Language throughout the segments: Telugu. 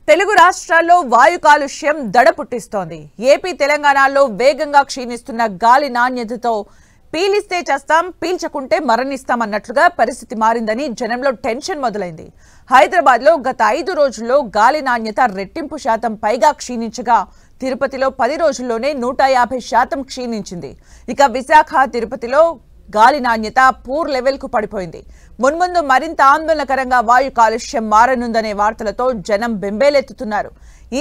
తెలుగు రాష్ట్రాల్లో వాయు కాలుష్యం దడ పుట్టిస్తోంది. ఏపీ తెలంగాణలో వేగంగా క్షీణిస్తున్న గాలి నాణ్యతతో పీలిస్తే చస్తాం, పీల్చకుంటే మరణిస్తాం అన్నట్లుగా పరిస్థితి మారిందని జనంలో టెన్షన్ మొదలైంది. హైదరాబాద్లో గత 5 రోజుల్లో గాలి నాణ్యత రెట్టింపు శాతం పైగా క్షీణించగా తిరుపతిలో 10 రోజుల్లోనే 150% క్షీణించింది. ఇక విశాఖ, తిరుపతిలో గాలి నాణ్యత పూర్ లెవెల్ కు పడిపోయింది. మున్ముందు మరింత ఆందోళనకరంగా వాయు కాలుష్యం మారనుందనే వార్తలతో జనం బెంబేలెత్తుతున్నారు.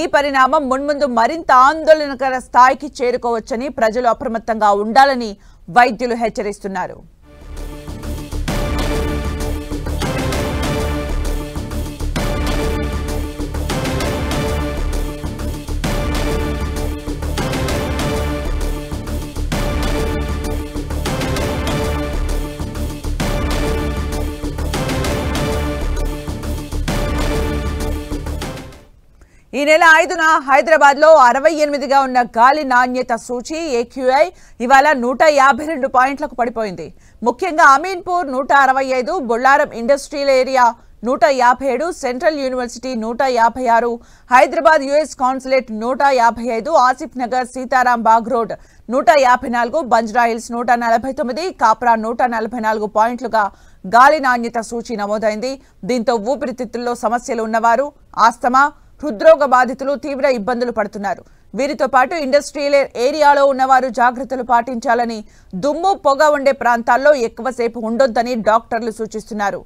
ఈ పరిణామం మున్ముందు మరింత ఆందోళనకర స్థాయికి చేరుకోవచ్చని ప్రజలు అప్రమత్తంగా ఉండాలని వైద్యులు హెచ్చరిస్తున్నారు. ఈ నెల 5న హైదరాబాద్లో 68గా ఉన్న గాలి నాణ్యత సూచి AQI ఇవాళ 152 పాయింట్లకు పడిపోయింది. ముఖ్యంగా Ameenpur 165, Bollaram industrial area 157, central university 156, Hyderabad US consulate 155, Asif Nagar, Seetharam Bagh road 154, Banjara Hills 149, Kapra 144 పాయింట్లుగా గాలి నాణ్యత సూచి నమోదైంది. దీంతో ఊపిరితిత్తుల్లో సమస్యలు ఉన్నవారు, ఆస్తమా, హృద్రోగ బాధితులు తీవ్ర ఇబ్బందులు పడుతున్నారు. వీరితో పాటు ఇండస్ట్రియల్ ఏరియాలో ఉన్నవారు జాగ్రత్తలు పాటించాలని, దుమ్ము పొగ ఉండే ప్రాంతాల్లో ఎక్కువసేపు ఉండొద్దని డాక్టర్లు సూచిస్తున్నారు.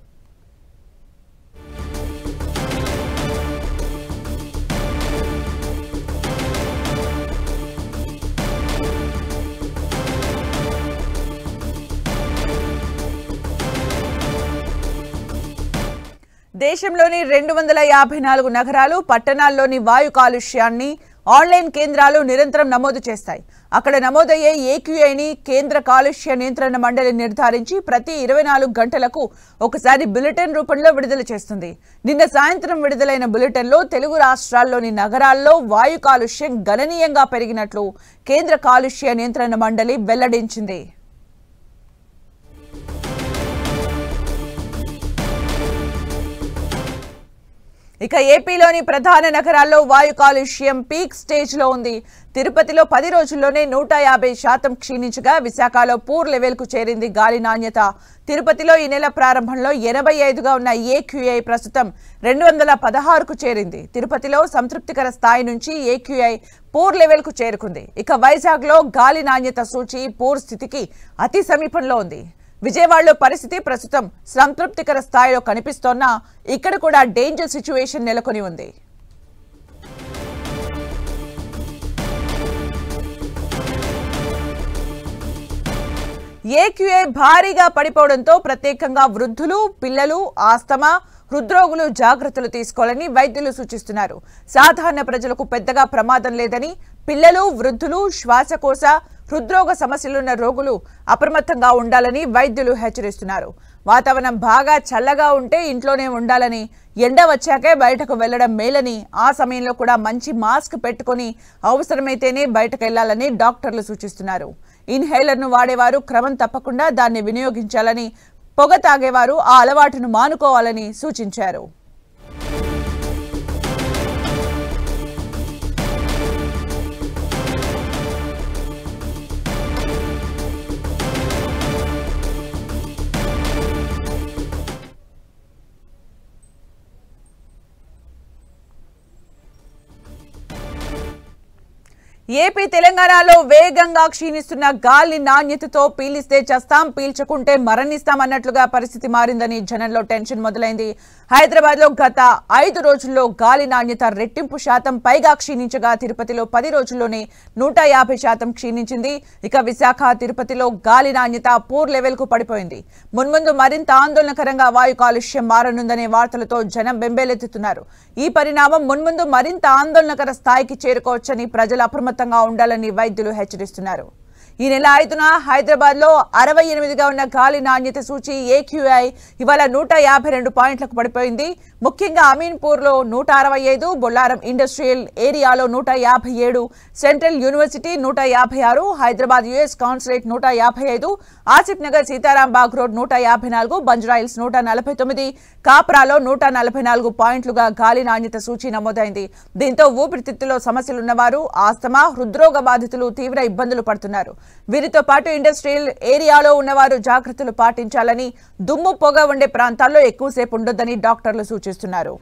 దేశంలోని 254 నగరాలు, పట్టణాల్లోని వాయు కాలుష్యాన్ని ఆన్లైన్ కేంద్రాలు నిరంతరం నమోదు చేస్తాయి. అక్కడ నమోదయ్యే AQIని కేంద్ర కాలుష్య నియంత్రణ మండలి నిర్ధారించి ప్రతి 24 గంటలకు ఒకసారి బులెటిన్ రూపంలో విడుదల చేస్తుంది. నిన్న సాయంత్రం విడుదలైన బులెటిన్లో తెలుగు రాష్ట్రాల్లోని నగరాల్లో వాయు కాలుష్యం గణనీయంగా పెరిగినట్లు కేంద్ర కాలుష్య నియంత్రణ మండలి వెల్లడించింది. ఇక ఏపీలోని ప్రధాన నగరాల్లో వాయు కాలుష్యం పీక్ స్టేజ్ లో ఉంది. తిరుపతిలో 10 రోజుల్లోనే 150% క్షీణించగా విశాఖలో పూర్ లెవెల్ కు చేరింది గాలి నాణ్యత. తిరుపతిలో ఈ నెల ప్రారంభంలో 85గా ఉన్న AQI ప్రస్తుతం 216కు చేరింది. తిరుపతిలో సంతృప్తికర స్థాయి నుంచి AQI పూర్ లెవెల్ కు చేరుకుంది. ఇక వైజాగ్ లో గాలి నాణ్యత సూచి పూర్ స్థితికి అతి సమీపంలో ఉంది. విజయవాడలో పరిస్థితి ప్రస్తుతం సంతృప్తికర స్థాయిలో కనిపిస్తోన్నా ఇక్కడ కూడా డేంజర్ సిచ్యువేషన్ నెలకొని ఉంది. AQI భారీగా పడిపోవడంతో ప్రత్యేకంగా వృద్ధులు, పిల్లలు, ఆస్తమా, హృద్రోగులు జాగ్రత్తలు తీసుకోవాలని వైద్యులు సూచిస్తున్నారు. సాధారణ ప్రజలకు పెద్దగా ప్రమాదం లేదని, పిల్లలు, వృద్ధులు, శ్వాసకోశ, హృద్రోగ సమస్యలున్న రోగులు అప్రమత్తంగా ఉండాలని వైద్యులు హెచ్చరిస్తున్నారు. వాతావరణం బాగా చల్లగా ఉంటే ఇంట్లోనే ఉండాలని, ఎండ వచ్చాకే బయటకు వెళ్లడం మేలని, ఆ సమయంలో కూడా మంచి మాస్క్ పెట్టుకుని అవసరమైతేనే బయటకు వెళ్లాలని డాక్టర్లు సూచిస్తున్నారు. ఇన్హేలర్ను వాడేవారు క్రమం తప్పకుండా దాన్ని వినియోగించాలని, పొగ తాగేవారు ఆ అలవాటును మానుకోవాలని సూచించారు. ఏపీ తెలంగాణలో వేగంగా క్షీణిస్తున్న గాలి నాణ్యతతో పీలిస్తే చస్తాం, పీల్చకుంటే మరణిస్తాం అన్నట్లుగా పరిస్థితి మారిందని జనంలో టెన్షన్ మొదలైంది. హైదరాబాద్లో గత 5 రోజుల్లో గాలి నాణ్యత రెట్టింపు శాతం పైగా క్షీణించగా తిరుపతిలో 10 రోజుల్లోనే 150% క్షీణించింది. ఇక విశాఖ, తిరుపతిలో గాలి నాణ్యత పూర్ లెవెల్ కు పడిపోయింది. మున్ముందు మరింత ఆందోళనకరంగా వాయు కాలుష్యం మారనుందనే వార్తలతో జనం బెంబేలెత్తుతున్నారు. ఈ పరిణామం మున్ముందు మరింత ఆందోళనకర స్థాయికి చేరుకోవచ్చని ప్రజలు అప్రమత్తంగా ఉండాలని వైద్యులు హెచ్చరిస్తున్నారు. ఈ నెల 5న హైదరాబాద్లో 68గా ఉన్న గాలి నాణ్యత సూచి AQI ఇవాళ 152 పాయింట్లకు పడిపోయింది. ముఖ్యంగా అమీన్పూర్లో 165, బొల్లారం ఇండస్ట్రియల్ ఏరియాలో 157, central university 156, Hyderabad US consulate 155, Asif Nagar Seetharam Bagh road 154, Banjara Hills 149, కాప్రాలో 144 పాయింట్లుగా గాలి నాణ్యత సూచి నమోదైంది. దీంతో ఊపిరితిత్తులో సమస్యలున్నవారు, ఆస్తమా, హృద్రోగ బాధితులు తీవ్ర ఇబ్బందులు పడుతున్నారు. వీరితో పాటు ఇండస్ట్రియల్ ఏరియాలో ఉన్నవారు జాగ్రత్తలు పాటించాలని, దుమ్ము పొగ ఉండే ప్రాంతాల్లో ఎక్కువసేపు ఉండొద్దని డాక్టర్లు సూచిస్తున్నారు.